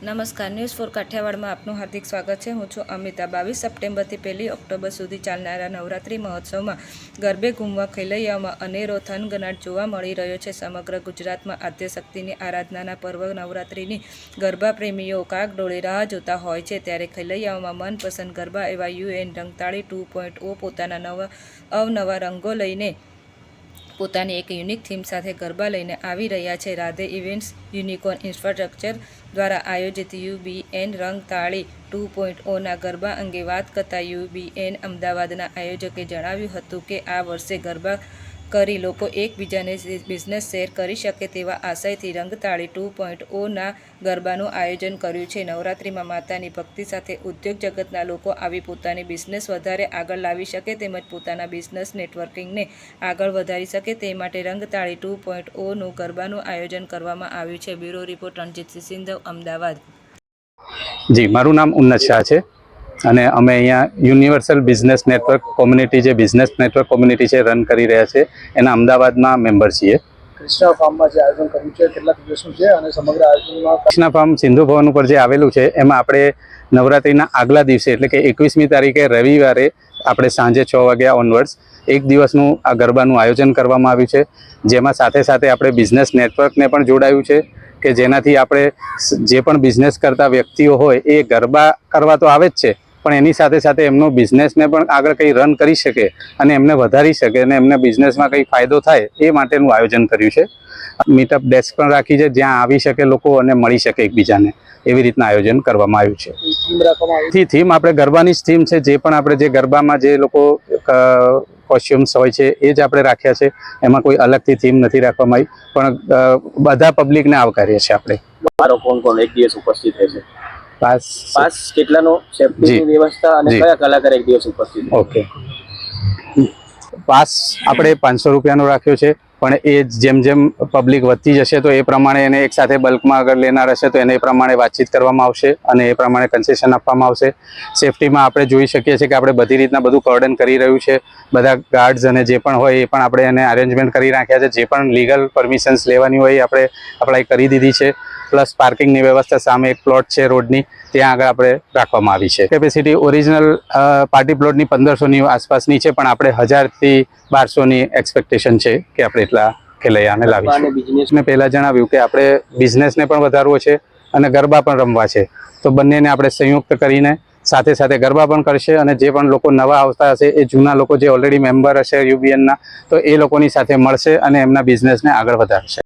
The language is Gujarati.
નમસ્કાર, ન્યૂઝ ફોર કાઠિયાવાડમાં આપનું હાર્દિક સ્વાગત છે। હું છું અમિતા। 22 સપ્ટેમ્બરથી 1 ઓક્ટોબર સુધી ચાલનારા નવરાત્રિ મહોત્સવમાં ગરબે ઘૂમવા ખેલૈયાઓમાં અનેરો થનગનાટ જોવા મળી રહ્યો છે। સમગ્ર ગુજરાતમાં આદ્યશક્તિની આરાધનાના પર્વ નવરાત્રિની ગરબા પ્રેમીઓ કાગડોળે રાહ જોતા હોય છે, ત્યારે ખેલૈયાઓમાં મનપસંદ ગરબા એવા યુએન રંગતાળી 2.0 પોતાના અવનવા રંગો લઈને પોતાની એક યુનિક થીમ સાથે ગરબા લઈને આવી રહ્યા છે। રાધે ઇવેન્ટ્સ યુનિકોર્ન ઇન્ફ્રાસ્ટ્રક્ચર દ્વારા આયોજિત યુબીએન રંગતાળી 2.0ના ગરબા અંગે વાત કરતા યુબીએન અમદાવાદના આયોજકે જણાવ્યું હતું કે આ વર્ષે ગરબા કરી લોકો એકબીજાને બિઝનેસ શેર કરી શકે તેવા આશયથી રંગતાળી 2.0ના ગરબાનું આયોજન કર્યું છે। નવરાત્રિમાં માતાની ભક્તિ સાથે ઉદ્યોગ જગતના લોકો આવી પોતાની બિઝનેસ વધારે આગળ લાવી શકે તેમજ પોતાના બિઝનેસ નેટવર્કિંગને આગળ વધારી શકે તે માટે રંગતાળી 2.0નું ગરબાનું આયોજન કરવામાં આવ્યું છે। બ્યુરો રિપોર્ટ રણજીતસિંહ સિંધવ, અમદાવાદ। જી, મારું નામ ઉન્નત શાહ છે અને અમે અહીંયા યુનિવર્સલ બિઝનેસ નેટવર્ક કોમ્યુનિટી જે બિઝનેસ નેટવર્ક કોમ્યુનિટી છે રન કરી રહ્યા છે એના અમદાવાદમાં મેમ્બર છીએ। કૃષ્ણા ફાર્મમાં જે આયોજન કર્યું છે કેટલા દિવસનું છે અને સમગ્ર આયોજનમાં કૃષ્ણા ફાર્મ સિંધુ ભવન ઉપર જે આવેલું છે એમાં આપણે નવરાત્રિના આગલા દિવસે એટલે કે 21મી તારીખે રવિવારે આપણે સાંજે 6 વાગ્યા ઓનવર્ડ્સ એક દિવસનું આ ગરબાનું આયોજન કરવામાં આવ્યું છે, જેમાં સાથે સાથે આપણે બિઝનેસ નેટવર્કને પણ જોડાયું છે કે જેનાથી આપણે જે પણ બિઝનેસ કરતા વ્યક્તિઓ હોય એ ગરબા કરવા તો આવે જ છે પણ એની સાથે સાથે એમનો બિઝનેસને પણ આગળ કંઈ રન કરી શકે અને એમને વધારી શકે અને એમને બિઝનેસમાં કંઈ ફાયદો થાય એ માટેનું આયોજન કર્યું છે। મીટઅપ ડેસ્ક પણ રાખી છે જ્યાં આવી શકે લોકો અને મળી શકે એકબીજાને, એવી રીતના આયોજન કરવામાં આવ્યું છે। થીમ આપણે ગરબાની જ થીમ છે, જે પણ આપણે જે ગરબામાં જે લોકો કોસ્ચ્યુમ્સ હોય છે એ જ આપણે રાખ્યા છે, એમાં કોઈ અલગથી થીમ નથી રાખવામાં આવી પણ બધા પબ્લિકને આવકારીએ છીએ આપણે। મારો કોણ એક દિવસ ઉપસ્થિત રહેશે? પાસ કેટલાનો? સેફ્ટીની વ્યવસ્થા અને કયા કલાકાર એક દિવસ ઉપસ્થિત? ઓકે, પાસ આપણે 500 રૂપિયાનો રાખ્યો છે પણ એ જેમ જેમ પબ્લિક વધતી જશે તો એ પ્રમાણે એને એક સાથે બલ્કમાં આગળ લેનાર હશે તો એને એ પ્રમાણે વાતચીત કરવામાં આવશે અને એ પ્રમાણે કન્સેશન આપવામાં આવશે। સેફટીમાં આપણે જોઈ શકીએ છીએ કે આપણે બધી રીતના બધું કોર્ડન કરી રહ્યું છે, બધા ગાર્ડ્સ અને જે પણ હોય એ પણ આપણે એને અરેન્જમેન્ટ કરી રાખ્યા છે, જે પણ લીગલ પરમિશન્સ લેવાની હોય એ આપણે અપ્લાય કરી દીધી છે। પ્લસ પાર્કિંગની વ્યવસ્થા સામે એક પ્લોટ છે રોડની, ત્યાં આગળ આપણે રાખવામાં આવી છે। કેપેસિટી ઓરિજિનલ પાર્ટી પ્લોટની 1500ની આસપાસની છે પણ આપણે 1000થી 1200ની એક્સપેક્ટેશન છે કે આપણે એટલા ખેલૈયાને લાવીશું। મેં પહેલાં જણાવ્યું કે આપણે બિઝનેસને પણ વધારવો છે અને ગરબા પણ રમવા છે, તો બંનેને આપણે સંયુક્ત કરીને સાથે સાથે ગરબા પણ કરશે અને જે પણ લોકો નવા આવતા હશે એ જૂના લોકો જે ઓલરેડી મેમ્બર હશે યુબીએનના તો એ લોકોની સાથે મળશે અને એમના બિઝનેસને આગળ વધારશે।